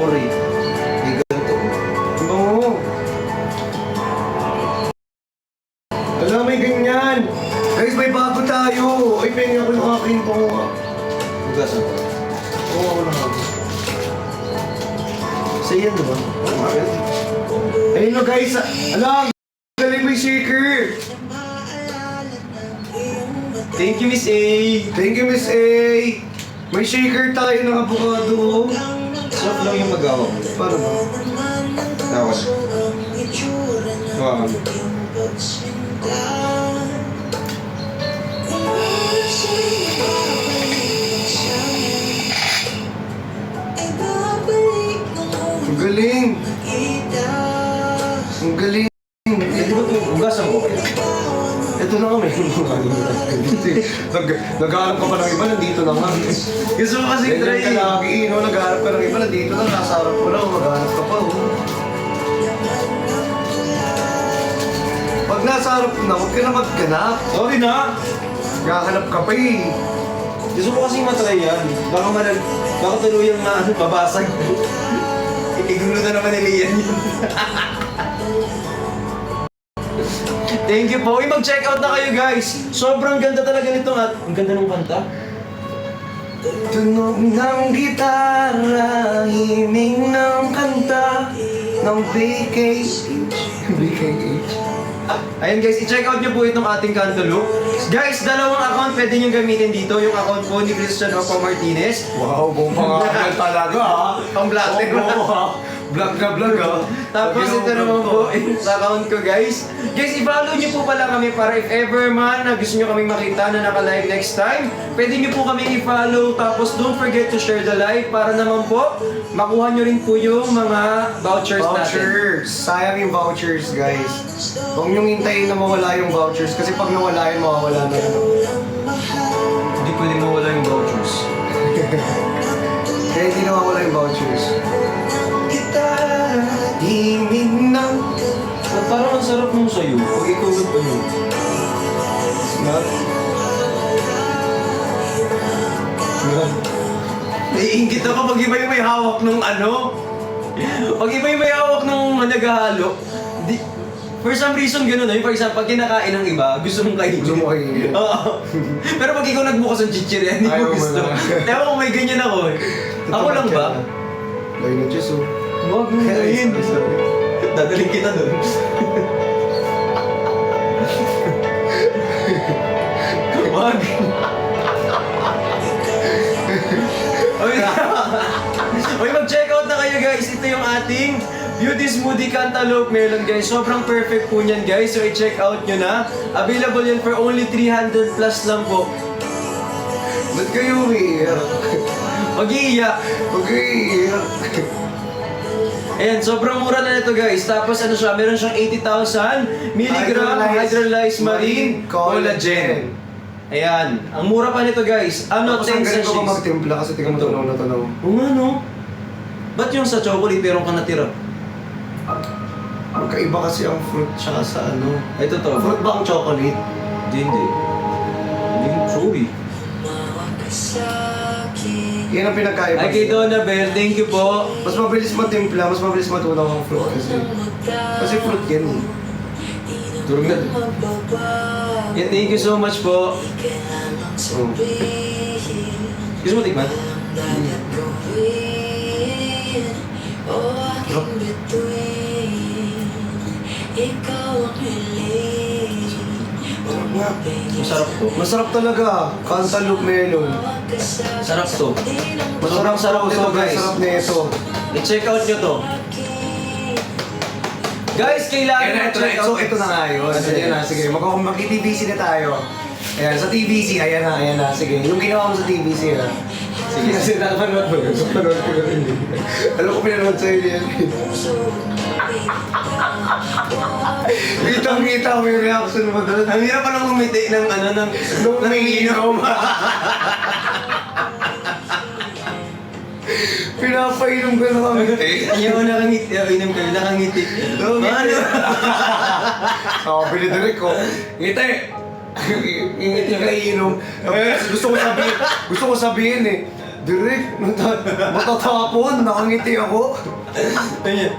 Sorry. Hindi ganito. Oo. Alam, may ganyan. Guys, may bago tayo. Ay, pengi ako yung akin po. Hugasan ko. Oo, ako lang ako. Sa'yo yan, diba? Ayun na guys. Alam, galing may shaker. Thank you, Miss A. Thank you, Miss A. May shaker tayo ng avocado. Sarap lang yung magawa mo. Paano ba? Tawa na. Hawakan mo. Ang galing. Ang galing. Eh, di ba ito, hugasan ko kayo? Ito na kami. Naghahanap ka pa ng iba, nandito na nga. Gusto mo kasi Ganyan try ka lagi, no? Naghahanap ka ng iba, nandito na, nasa harap ko lang, maghahanap ka pa, oh. Pag nasa harap ko na, huwag ka na magganap. Sorry na! Naghahanap ka pa eh. Gusto ko kasi matry yan. Baka tuluyang na babasag. Igulo na naman ni Lian yun. Thank you po. Uy, mag-check out na kayo guys. Sobrang ganda talaga nito at ang ganda ng kanta. Tunog ng gitara, himing ng kanta ng BKH. BKH. Ayun guys, i-check out nyo po itong ating Cantaloupe. Guys, dalawang account pwede nyo gamitin dito. Yung account po ni Christian Opo Martinez. Wow, buong pangalan talaga ha. Pang-blatter. Oo, ha. Vlog na vlog ha. Tapos ito naman po sa account ko guys. Guys, i-follow nyo po pala kami para if ever man na gusto nyo kaming makita na naka-live next time, pwede nyo po kami i-follow. Tapos don't forget to share the live para naman po makuha nyo rin po yung mga vouchers natin. Vouchers. Sayang yung vouchers guys. Huwag nyong hintayin na mawala yung vouchers kasi pag nawala yun, mawawala na yun. Hindi pwede mawala yung vouchers. Kaya hindi nawawala yung vouchers. Gitara, himing ng... At parang ang sarap nung sayo. Pag ikaw pa yun. Snap. Snap. Naiingit ako pag iba yung may hawak nung ano. Pag iba yung may hawak nung naghahalo. Di, for some reason gano'n na yun. For example, pag kinakain ng iba, gusto mong kainin. Gusto mo kainin. Oo. Pero pag ikaw nagbukas ng chichirya, hindi Ayaw mo mo gusto. na. Ewan ko may ganyan ako eh. Ako lang ba? Lagi na Diyos oh. Huwag mo kainin. Dadaling kita doon. Wag. Uy, mag-check out na kayo guys. Ito yung ating Beauty Smoothie Cantaloupe Melon guys. Sobrang perfect po niyan guys. So i-check out nyo na. Available yan for only 300 plus lang po. Ba't kayo umiiyak? Mag-iiyak. Mag-iiyak. Ayan, sobrang mura na nito guys. Tapos ano siya, meron siyang 80,000 milligram hydrolyzed marine collagen. Ayan, ang mura pa nito guys. Ano, Tapos 10 ang galing ko sachets. magtimpla kasi tingnan mo tunaw na tunaw. Oo nga no. Ba't yung sa chocolate meron ka natira? Magkaiba kasi ang fruit tsaka sa ano. Ito to. Fruit ba ang chocolate? Hindi. Hindi, sorry. Yan ang pinagkaiba. Ay kay Donabel, thank you po. Mas mabilis matimpla, mas mabilis matunaw ang fruit kasi fruit yan eh. Durog na. Yeah, thank you so much po. Oh. Gusto mo tikman? Masarap to. Masarap talaga. Cantaloupe melon. Sarap to. Masarap Sarap nito guys. Masarap nito. I-check out nyo to. Guys, kailangan ma-check out. So ito na nga yun. Sige na, sige. Mag-TVC na tayo. Ayan, sa TVC. Ayan na. Sige. Yung ginawa mo sa TVC na. Sige, kasi nakapanood mo yun. Napanood ko na rin yun. Alam ko pinanood sa'yo yan. Kitang-kita mo yung reaction mo doon. Ang hirap pa lang umiti ng ano, ng umiinom. Pinapainom ka na kami. Ayaw ko nakangiti. Inom kayo, nakangiti. Ano? Sabi ni Derek ko, ngiti! Ngiti ka iinom. Gusto ko sabihin eh. Direk, matatapon, nakangiti ako. Ayun.